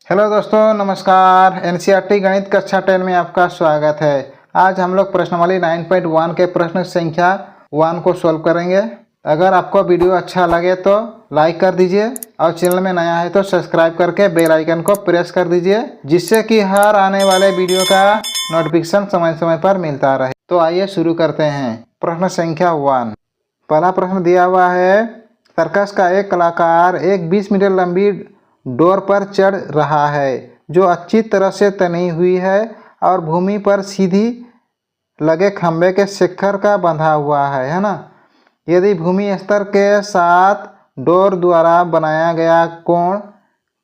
Hello दोस्तों, नमस्कार। NCERT गणित कक्षा 10 में आपका स्वागत है। आज हम लोग प्रश्नावली 9.1 के प्रश्न संख्या 1 को सॉल्व करेंगे। अगर आपको वीडियो अच्छा लगे तो लाइक कर दीजिए और चैनल में नया है तो सब्सक्राइब करके बेल आइकन को प्रेस कर दीजिए, जिससे कि हर आने वाले वीडियो का नोटिफिकेशन समय समय पर मिलता रहे। तो आइए शुरू करते हैं। प्रश्न संख्या 1। पहला प्रश्न दिया हुआ है, सर्कस का एक कलाकार एक 20 मीटर लंबी डोर पर चढ़ रहा है जो अच्छी तरह से तनी हुई है और भूमि पर सीधी लगे खंभे के शिखर का बंधा हुआ है ना। यदि भूमि स्तर के साथ डोर द्वारा बनाया गया कोण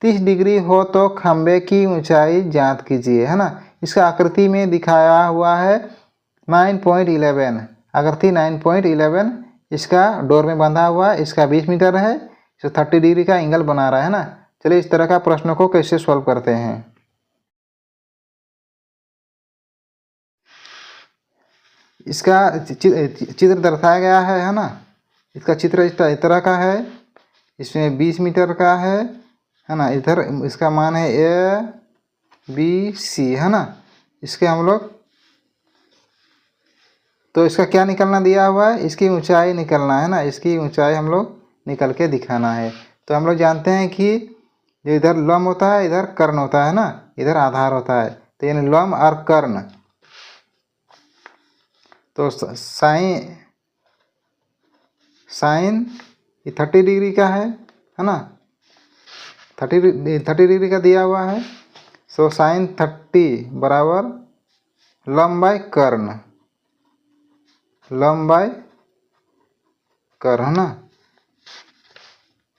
30 डिग्री हो तो खंभे की ऊंचाई ज्ञात कीजिए, है ना। इसका आकृति में दिखाया हुआ है 9.11, आकृति 9.11 इसका डोर में बंधा हुआ है। इसका 20 मीटर है, जो 30 डिग्री का एंगल बना रहा है ना। चलिए इस तरह का प्रश्न को कैसे सॉल्व करते हैं। इसका चित्र दर्शाया गया है ना। इसका चित्र इस तरह का है। इसमें 20 मीटर का है ना। इधर इसका मान है ABC, है ना। इसके हम लोग तो इसका क्या निकलना दिया हुआ है, इसकी ऊंचाई निकलना है ना। इसकी ऊंचाई हम लोग निकल के दिखाना है। तो हम लोग जानते हैं कि जो इधर लंब होता है इधर कर्ण होता है ना, इधर आधार होता है। तो यानी लंब और कर्ण, तो साइन 30 डिग्री का है ना। 30 डिग्री का दिया हुआ है। सो साइन 30 बराबर लंब बाय कर्ण, लंब बाय कर्ण, है ना।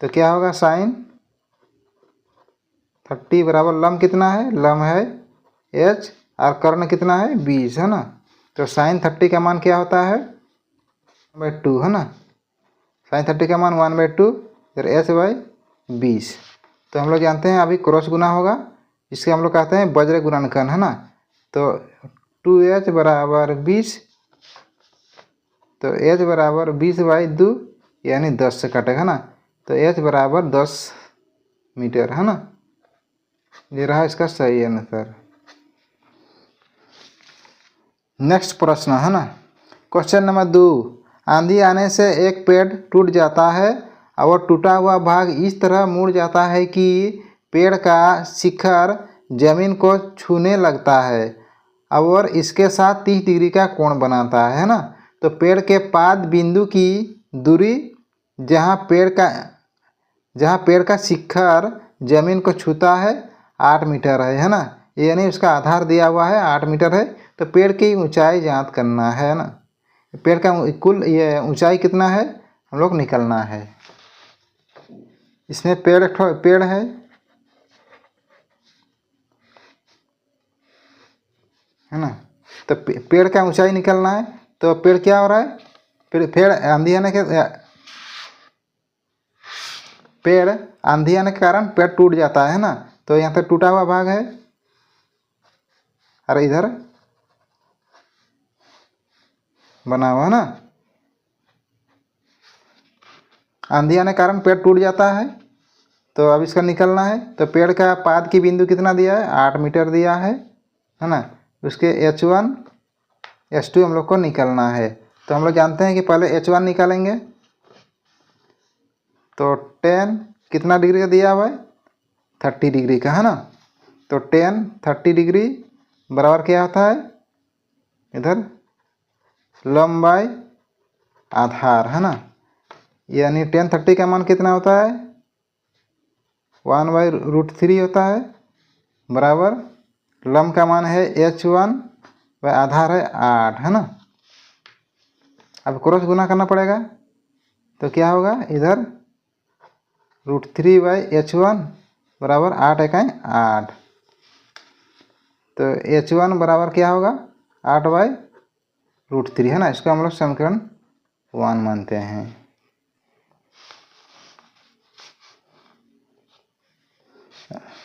तो क्या होगा, साइन 30 बराबर लंब कितना है, लंब है H और कर्ण कितना है 20, है ना। तो साइन 30 का मान क्या होता है 1/2, है ना। साइन 30 का मान 1/2 फिर H/20। तो हम लोग जानते हैं अभी क्रॉस गुना होगा, इसके हम लोग कहते हैं वज्र गुणनखंड, है ना। तो 2H बराबर 20, तो H बराबर 20/2 यानी 10 से कटेगा ना। तो H बराबर 10 मीटर, है ना। ये रहा इसका सही आंसर। नेक्स्ट प्रश्न, है ना। Question number 2। आंधी आने से एक पेड़ टूट जाता है और टूटा हुआ भाग इस तरह मुड़ जाता है कि पेड़ का शिखर जमीन को छूने लगता है और इसके साथ 30 डिग्री का कोण बनाता है ना। तो पेड़ के पाद बिंदु की दूरी जहाँ पेड़ का शिखर जमीन को छूता है 8 मीटर है ना। यानी उसका आधार दिया हुआ है 8 मीटर है। तो पेड़ की ऊंचाई ज्ञात करना है ना। पेड़ का कुल ये ऊंचाई कितना है हम लोग निकलना है। इसमें पेड़ है ना। तो पेड़ का ऊंचाई निकलना है। तो पेड़ क्या हो रहा है, पेड़ आंधी आने के कारण पेड़ टूट जाता है ना। तो यहाँ पे टूटा हुआ भाग है और इधर बना हुआ है ना। आंधी आने के कारण पेड़ टूट जाता है। तो अब इसका निकलना है। तो पेड़ का पाद की बिंदु कितना दिया है 8 मीटर दिया है ना। उसके H1 H2 हम लोग को निकलना है। तो हम लोग जानते हैं कि पहले H1 निकालेंगे। तो 10 कितना डिग्री का दिया हुआ है 30 डिग्री का, है ना। तो 30 डिग्री बराबर क्या होता है, इधर लंब बाय आधार, है ना। यानी 30 का मान कितना होता है 1/√3 होता है, बराबर लंब का मान है H1 व आधार है 8, है ना। अब क्रॉस गुना करना पड़ेगा। तो क्या होगा, इधर √3/H1 बराबर 8 × 8। तो H1 बराबर क्या होगा 8/√3, है ना। इसको हम लोग समीकरण 1 मानते हैं।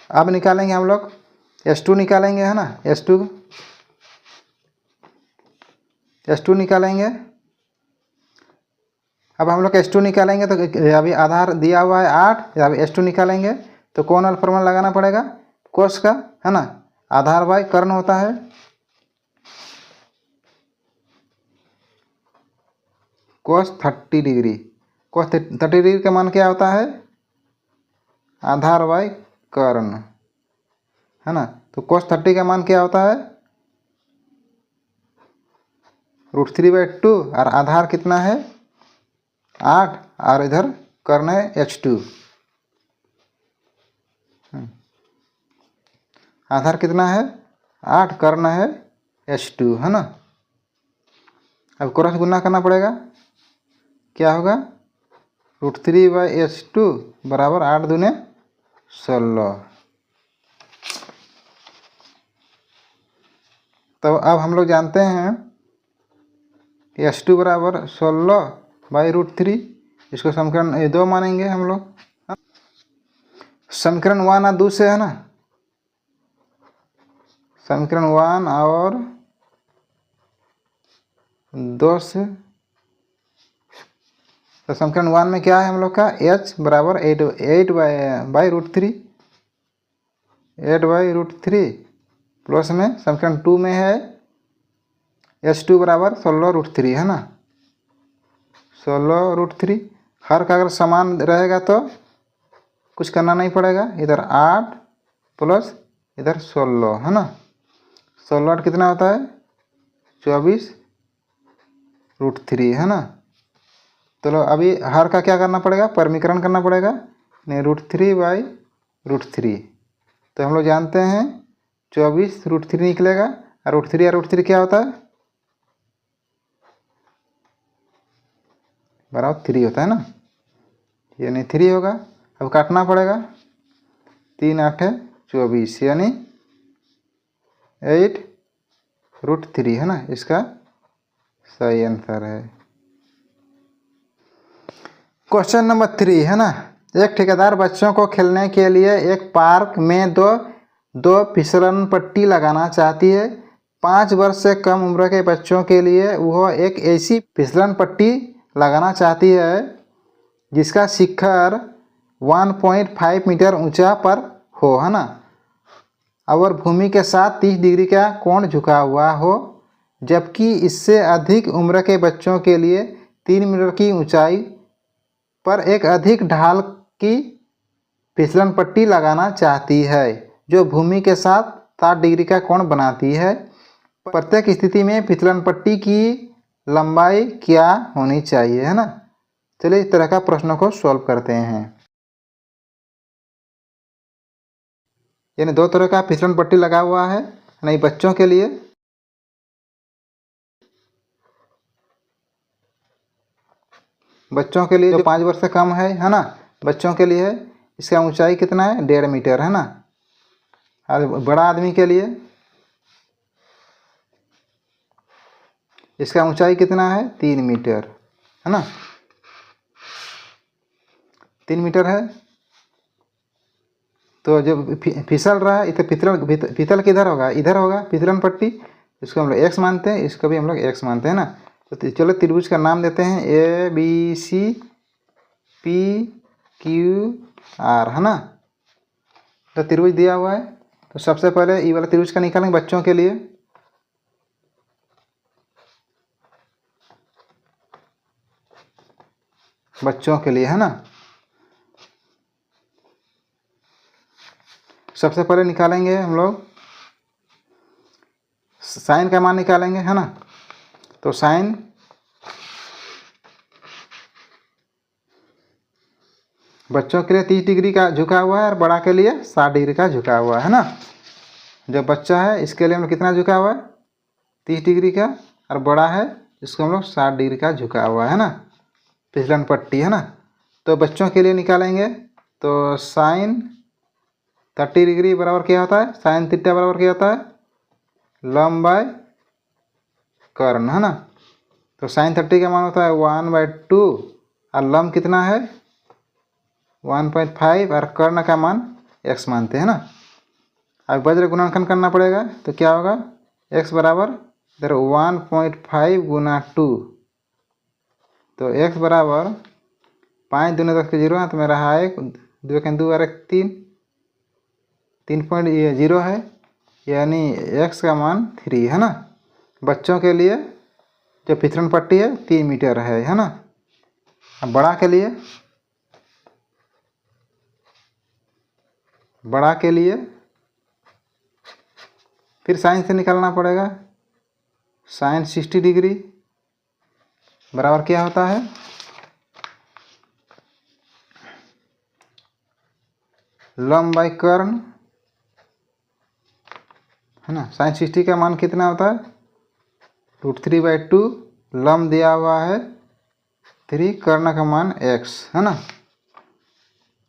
अब निकालेंगे हम लोग H2 निकालेंगे, है ना। H2 निकालेंगे। अब हम लोग H2 निकालेंगे तो अभी आधार दिया हुआ है 8, अभी H2 निकालेंगे तो कौन वाला फॉर्मूला लगाना पड़ेगा, कोस का, है ना, आधार बाय कर्ण होता है। कोस 30 डिग्री, कोस 30 डिग्री का मान क्या होता है? आधार बाय कर्ण, है ना। तो कोस 30 का मान क्या होता है? √3/2, और आधार कितना है? 8, और इधर कर्ण है h2। आधार कितना है? 8, कर्ण है h2, है ना। अब क्रॉस गुना करना पड़ेगा, क्या होगा? √3/h2 बराबर 8 दूने 16। तो अब हम लोग जानते हैं h2 बराबर 16/√3। इसको समीकरण 2 मानेंगे हम लोग। समीकरण 1 और 2 से, है ना, समीकरण 1 और 2 से। तो समीकरण 1 में क्या है हम लोग का? h बराबर 8/√3, 8/√3, प्लस में समीकरण 2 में है h2 बराबर 16√3, है ना, 16√3। हर का अगर समान रहेगा तो कुछ करना नहीं पड़ेगा, इधर 8 प्लस इधर 16, है ना। 16 कितना होता है? 24√3, है ना। चलो अभी हर का क्या करना पड़ेगा? परमीकरण करना पड़ेगा, नहीं, √3/√3। तो हम लोग जानते हैं 24√3 निकलेगा, और √3 क्या होता है? बराबर 3 होता है ना, यानी 3 होगा। अब काटना पड़ेगा, 3 8 24, यानी 8√3, है ना, इसका सही आंसर है। क्वेश्चन नंबर 3, है ना। एक ठेकेदार बच्चों को खेलने के लिए एक पार्क में दो फिसलन पट्टी लगाना चाहती है। 5 वर्ष से कम उम्र के बच्चों के लिए वह एक ऐसी फिसलन पट्टी लगाना चाहती है जिसका शिखर 1.5 मीटर ऊंचा पर हो, है ना, और भूमि के साथ 30 डिग्री का कोण झुका हुआ हो, जबकि इससे अधिक उम्र के बच्चों के लिए 3 मीटर की ऊंचाई पर एक अधिक ढाल की फिसलन पट्टी लगाना चाहती है जो भूमि के साथ 60 डिग्री का कोण बनाती है। प्रत्येक स्थिति में फिसलन पट्टी की लंबाई क्या होनी चाहिए, है ना। चलिए इस तरह का प्रश्नों को सॉल्व करते हैं। यानी 2 तरह का फिसलन पट्टी लगा हुआ है, नहीं, बच्चों के लिए। बच्चों के लिए जो 5 वर्ष से कम है ना, बच्चों के लिए इसका ऊंचाई कितना है? 1.5 मीटर, है ना। और बड़ा आदमी के लिए इसका ऊंचाई कितना है? 3 मीटर, है ना, 3 मीटर है। तो जब फिसल रहा है, तो फिसल किधर होगा? इधर होगा फिसलन पट्टी। इसको हम लोग एक्स मानते हैं, इसको भी हम लोग एक्स मानते हैं ना। तो चलो त्रिभुज का नाम देते हैं ABCPQR, है ना। तो त्रिभुज दिया हुआ है, तो सबसे पहले ये वाला त्रिभुज का निकालेंगे बच्चों के लिए। बच्चों के लिए, है ना, सबसे पहले निकालेंगे हम लोग साइन का मान निकालेंगे, है ना। तो साइन बच्चों के लिए 30 डिग्री का झुका हुआ है और बड़ा के लिए 60 डिग्री का झुका हुआ है ना। जो बच्चा है इसके लिए हम लोग कितना झुका हुआ है? 30 डिग्री का, और बड़ा है इसको हम लोग 60 डिग्री का झुका हुआ है ना, फिसलन पट्टी, है ना। तो बच्चों के लिए निकालेंगे, तो साइन 30 डिग्री बराबर क्या होता है? साइन थीटा बराबर क्या होता है? लंब बाय कर्ण, है ना। तो साइन 30 का मान होता है 1/2, और लंब कितना है? 1.5, और कर्ण का मान x मानते हैं ना। अब वज्र गुणनखंड करना पड़ेगा, तो क्या होगा? x बराबर इधर 1.5 गुना 2, तो x बराबर 5 दूनी 10 के 0, तो मेरा है 1, 2 के 2 और 1 3, 3.0 है, यानी x का मान 3 है ना। बच्चों के लिए जो फिसलन पट्टी है 3 मीटर है ना। अब बड़ा के लिए फिर साइन से निकालना पड़ेगा। साइन 60 डिग्री बराबर क्या होता है, लंब बाई कर्ण है ना। साइन 60 का मान कितना होता है, √3/2, लंब दिया हुआ है 3, कर्ण का मान x है ना।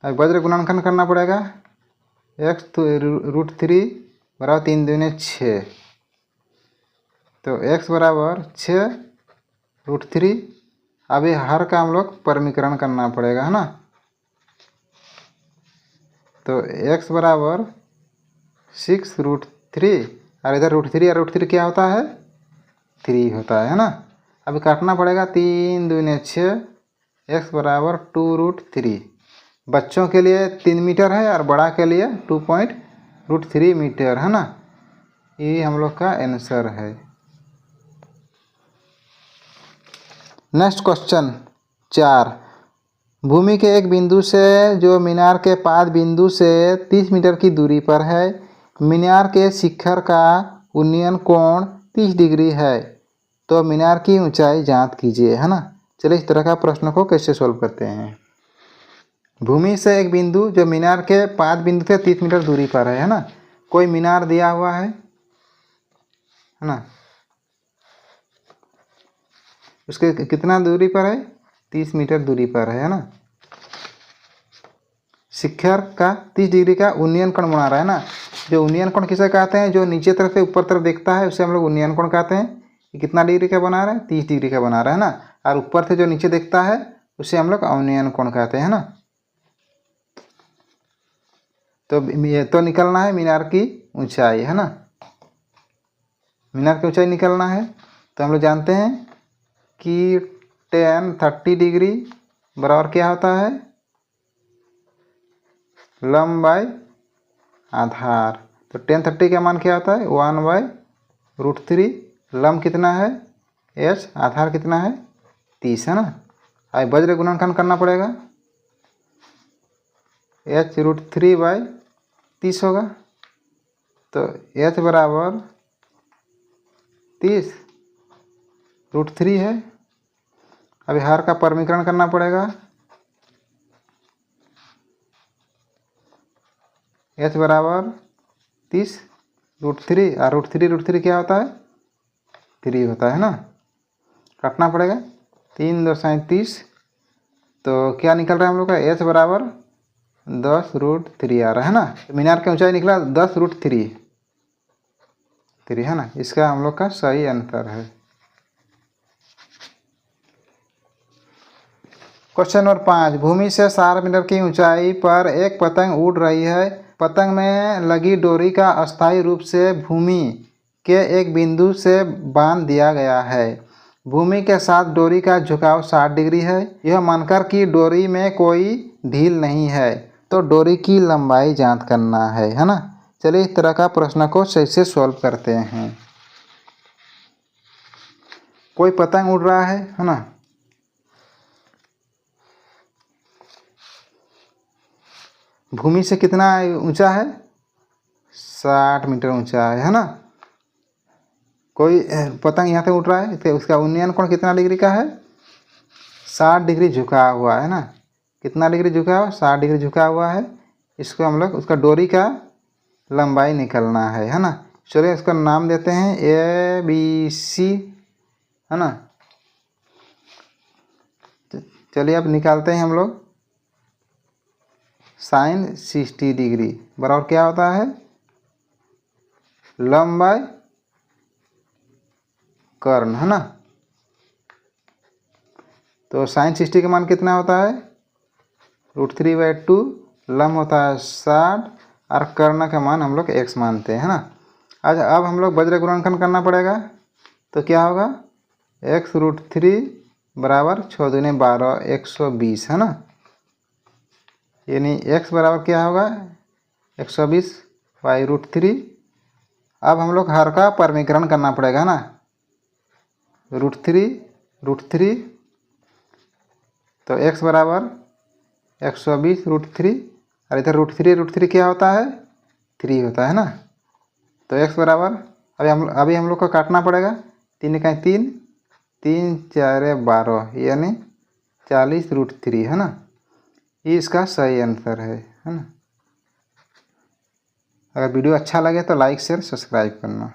अब वज्र गुणनखंड करना पड़ेगा। x तो √3 बराबर 3 दूनी 6, तो x बराबर 6 √3। अब ये हर का हम लोग परमीकरण करना पड़ेगा है ना। तो x बराबर 6 √3, और इधर √3 और √3 क्या होता है, 3 होता है ना। अभी काटना पड़ेगा, 3 दूनी 6, x बराबर 2√3। बच्चों के लिए 3 मीटर है और बड़ा के लिए 2.3 मीटर है ना। ये हम लोग का आंसर है। नेक्स्ट क्वेश्चन 4, भूमि के एक बिंदु से जो मीनार के पाद बिंदु से 30 मीटर की दूरी पर है, मीनार के शिखर का उन्नयन कोण 30 डिग्री है, तो मीनार की ऊंचाई ज्ञात कीजिए है ना। चलिए इस तरह का प्रश्न को कैसे सॉल्व करते हैं। भूमि से एक बिंदु जो मीनार के पाद बिंदु से 30 मीटर दूरी पर है ना। कोई मीनार दिया हुआ है ना, उसके कितना दूरी पर है, 30 मीटर दूरी पर है ना। शिखर का 30 डिग्री का उन्नयन कोण बना रहा है ना। जो उन्नयन कोण किसे कहते हैं, जो नीचे तरफ से ऊपर तरफ देखता है उसे हम लोग उन्नयन कोण कहते हैं। ये कितना डिग्री का बना रहा है, 30 डिग्री का बना रहा है ना। और ऊपर से जो नीचे देखता है उसे हम लोग अवनयन कोण कहते हैं ना। तो निकलना है मीनार की ऊंचाई है ना। मीनार की ऊंचाई निकलना है, तो हम लोग जानते हैं कि tan 30 डिग्री बराबर क्या होता है, लंब बाई आधार। तो tan 30 का मान क्या होता है, 1/√3। लंब कितना है h, आधार कितना है 30 है ना। अब वज्र गुणनखंड करना पड़ेगा, h √3/30 होगा। तो h बराबर 30 √3 है। अभी हर का परमीकरण करना पड़ेगा, h बराबर 30 √3, और √3 क्या होता है, 3 होता है ना। काटना पड़ेगा, 3 2 37, तो क्या निकल रहा है हम लोग का, h बराबर 10√3 आ रहा है ना। मीनार की ऊंचाई निकला 10√3 है ना। इसका हम लोग का सही आंसर है। क्वेश्चन नंबर 5, भूमि से 4 मीटर की ऊंचाई पर एक पतंग उड़ रही है। पतंग में लगी डोरी का अस्थायी रूप से भूमि के एक बिंदु से बांध दिया गया है। भूमि के साथ डोरी का झुकाव 60 डिग्री है। यह मानकर कि डोरी में कोई ढील नहीं है, तो डोरी की लंबाई ज्ञात करना है ना। चलिए इस तरह का प्रश्न को सही से सॉल्व करते हैं। कोई पतंग उड़ रहा है ना। भूमि से कितना ऊंचा है, 60 मीटर ऊंचा है ना। कोई पतंग यहाँ से उड़ रहा है, तो उसका उन्नयन कोण कितना डिग्री का है, 60 डिग्री झुका हुआ है ना। कितना डिग्री झुका हुआ, 60 डिग्री झुका हुआ है। इसको हम लोग उसका डोरी का लंबाई निकलना है ना। चलिए इसका नाम देते हैं ABC है ना। चलिए अब निकालते हैं हम लोग। साइन 60 डिग्री बराबर क्या होता है, लंब बाई कर्ण है ना। तो साइन 60 का मान कितना होता है, √3/2, लंब होता है 60, और कर्ण का मान हम लोग x मानते हैं ना। अच्छा अब हम लोग वज्र गुणनखंड करना पड़ेगा, तो क्या होगा, x √3 बराबर 6 दूनी 12, 120 है ना। यानी x बराबर क्या होगा, 120 y√3। अब हम लोग हर का परमीकरण करना पड़ेगा ना, √3 तो x बराबर 120√3, और इधर √3 क्या होता है, 3 होता है ना। तो x बराबर अभी हम लोग को काटना पड़ेगा, 3 का 3, 3 4 12 यानी 40√3 है ना। ये इसका सही आंसर है ना। अगर वीडियो अच्छा लगे तो लाइक शेयर सब्सक्राइब करना।